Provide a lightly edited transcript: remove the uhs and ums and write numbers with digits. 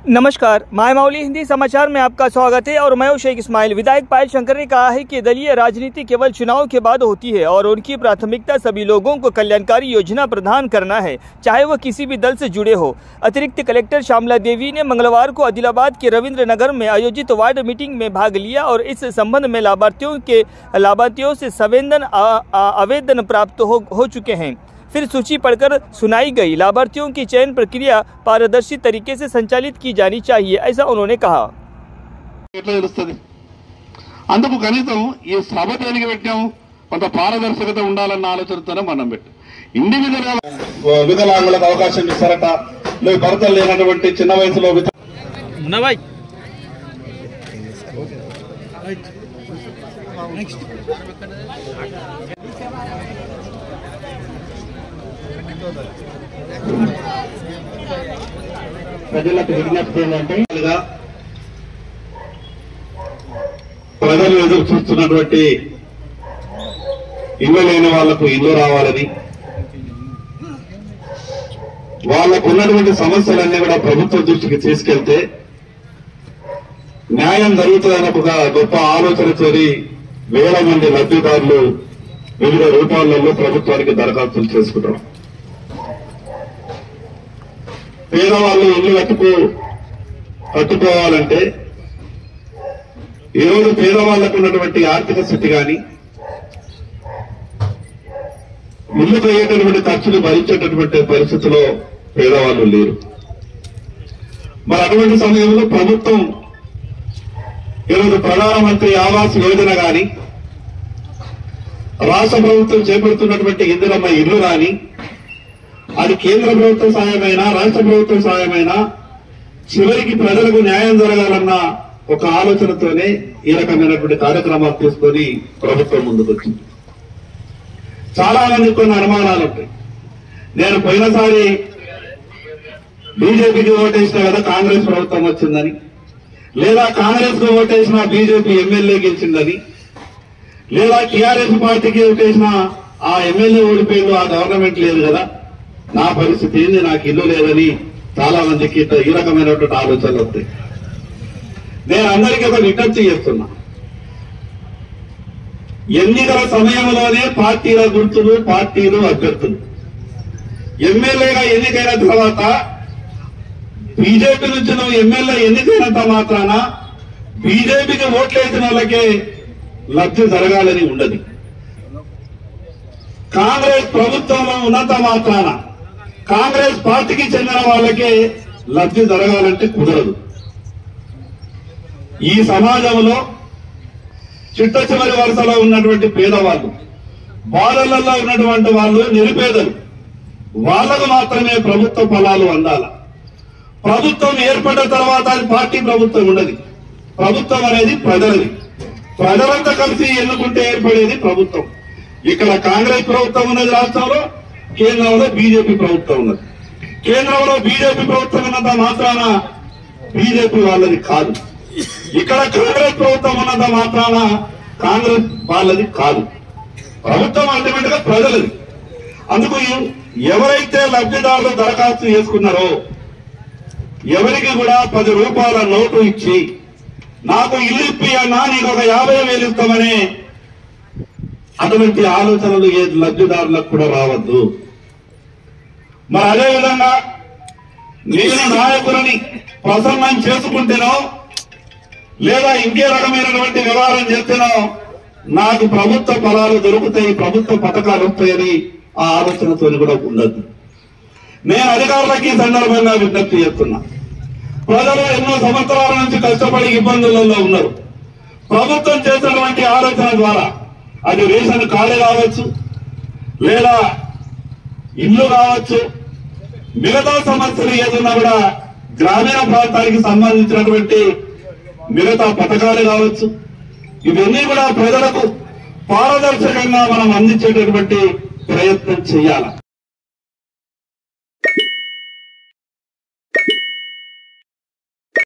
नमस्कार, मायमावली हिंदी समाचार में आपका स्वागत है और मैं हूं शेख इस्माइल। विधायक पायल शंकर ने कहा है कि दलीय राजनीति केवल चुनाव के बाद होती है और उनकी प्राथमिकता सभी लोगों को कल्याणकारी योजना प्रदान करना है, चाहे वह किसी भी दल से जुड़े हो। अतिरिक्त कलेक्टर श्यामला देवी ने मंगलवार को आदिलाबाद के रविंद्र नगर में आयोजित वार्ड मीटिंग में भाग लिया और इस संबंध में लाभार्थियों से आवेदन प्राप्त हो चुके हैं। फिर सूची पढ़कर सुनाई गई। लाभार्थियों की चयन प्रक्रिया पारदर्शी तरीके से संचालित की जानी चाहिए, ऐसा उन्होंने कहा। అందుకు కనీసం ఈ సభ దేనికి పెట్టాము, కొంత పారదర్శకత ఉండాలన్న ఆలోచనతోనే మనం పెట్టాం. ఇండివిజువల్ వికలాంగులకు అవకాశం ఇస్తారట, లేదు భర్తలు లేనటువంటి చిన్న వయసులో ప్రజలకు విజ్ఞప్తి ఏంటంటే, ప్రజలు ఎదురు చూస్తున్నటువంటి ఇల్లు లేని వాళ్లకు ఇల్లు రావాలని, వాళ్లకు ఉన్నటువంటి సమస్యలన్నీ కూడా ప్రభుత్వం దృష్టికి తీసుకెళ్తే న్యాయం జరుగుతుందన్న ఒక గొప్ప ఆలోచనతోని వేల మంది లబ్ధిదారులు వివిధ రూపాలలో ప్రభుత్వానికి దరఖాస్తులు చేసుకుంటారు. పేదవాళ్ళు ఇల్లు కట్టుకోవాలంటే ఈరోజు పేదవాళ్లకు ఉన్నటువంటి ఆర్థిక స్థితి కానీ, ఇల్లు అయ్యేటటువంటి ఖర్చులు భరించేటటువంటి పరిస్థితిలో పేదవాళ్ళు లేరు. మరి అటువంటి సమయంలో ప్రభుత్వం ఈరోజు ప్రధానమంత్రి ఆవాస్ యోజన కానీ, రాష్ట్ర ప్రభుత్వం చేపడుతున్నటువంటి ఇందిరమ్మ ఇల్లు కానీ, అది కేంద్ర ప్రభుత్వ సాయమైనా రాష్ట్ర ప్రభుత్వ సాయమైనా చివరికి ప్రజలకు న్యాయం జరగాలన్న ఒక ఆలోచనతోనే ఈ రకమైనటువంటి కార్యక్రమాలు తీసుకొని ప్రభుత్వం ముందుకొచ్చింది. చాలా మందికి కొన్ని అనుమానాలు ఉంటాయి. నేను పోయినసారి బీజేపీకి ఓటేసినా కదా కాంగ్రెస్ ప్రభుత్వం వచ్చిందని, లేదా కాంగ్రెస్ కు ఓటేసిన బీజేపీ ఎమ్మెల్యే గెలిచిందని, లేదా టీఆర్ఎస్ పార్టీకి ఓటేసిన ఆ ఎమ్మెల్యే ఓడిపోయిందో ఆ గవర్నమెంట్ లేదు కదా, నా పరిస్థితి ఏంది, నాకు ఇల్లు లేదని చాలా మందికి ఈ రకమైనటువంటి ఆలోచనలు వస్తాయి. నేను అందరికీ ఒక విజ్ఞప్తి చేస్తున్నా, ఎన్నికల సమయంలోనే పార్టీల గుర్తులు, పార్టీలు, అభ్యర్థులు ఎమ్మెల్యేగా ఎన్నికైన తర్వాత బీజేపీ నుంచి నువ్వు ఎమ్మెల్యే ఎన్నికైనంత మాత్రాన బీజేపీకి ఓట్లేసిన వాళ్ళకే లబ్ధి జరగాలని ఉండదు. కాంగ్రెస్ ప్రభుత్వంలో ఉన్నంత మాత్రాన కాంగ్రెస్ పార్టీకి చెందిన వాళ్ళకే లబ్ధి జరగాలంటే కుదరదు. ఈ సమాజంలో చిట్ట చివరి వరుసలో ఉన్నటువంటి పేదవాళ్ళు, బాధలలో ఉన్నటువంటి వాళ్ళు, నిరుపేదలు, వాళ్లకు మాత్రమే ప్రభుత్వ ఫలాలు అందాల. ప్రభుత్వం ఏర్పడిన తర్వాత అది పార్టీ ప్రభుత్వం ఉండదు. ప్రభుత్వం అనేది ప్రజలది. ప్రజలంతా కలిసి ఎన్నుకుంటే ఏర్పడేది ప్రభుత్వం. ఇక్కడ కాంగ్రెస్ ప్రభుత్వం ఉన్నది రాష్ట్రంలో, కేంద్రంలో బీజేపీ ప్రభుత్వం ఉన్నది. కేంద్రంలో బీజేపీ ప్రభుత్వం ఉన్నంత మాత్రాన బీజేపీ వాళ్ళది కాదు. ఇక్కడ కాంగ్రెస్ ప్రభుత్వం ఉన్నంత మాత్రాన కాంగ్రెస్ వాళ్ళది కాదు. ప్రభుత్వం అల్టిమేట్ గా ప్రజలది. అందుకు ఎవరైతే లబ్ధిదారులు దరఖాస్తు చేసుకున్నారో ఎవరికి కూడా 10 రూపాయల నోటు ఇచ్చి నాకు ఇల్లు ఇప్పియన్నా నీకు ఒక 50,000 ఇస్తామనే అటువంటి ఆలోచనలు ఏ లబ్ధిదారులకు కూడా రావద్దు. మరి అదేవిధంగా నేను నాయకులని ప్రసన్నం చేసుకుంటేనో లేదా ఇంకే రకమైనటువంటి వ్యవహారం చేస్తేనో నాకు ప్రభుత్వ ఫలాలు దొరుకుతాయి, ప్రభుత్వ పథకాలు వస్తాయని ఆ ఆలోచనతో కూడా ఉండద్దు. నేను అధికారులకి ఈ సందర్భంగా విజ్ఞప్తి చేస్తున్నా. ప్రజలు ఎన్నో సంవత్సరాల నుంచి కష్టపడి ఇబ్బందులలో ఉన్నారు. ప్రభుత్వం చేసినటువంటి ఆలోచన ద్వారా అది రేషన్ కార్డు కావచ్చు, లేదా ఇల్లు కావచ్చు, మిగతా సమస్యలు ఏదన్నా కూడా గ్రామీణ ప్రాంతానికి సంబంధించినటువంటి మిగతా పథకాలు కావచ్చు, ఇవన్నీ కూడా ప్రజలకు పారదర్శకంగా మనం అందించేటటువంటి ప్రయత్నం చేయాలి.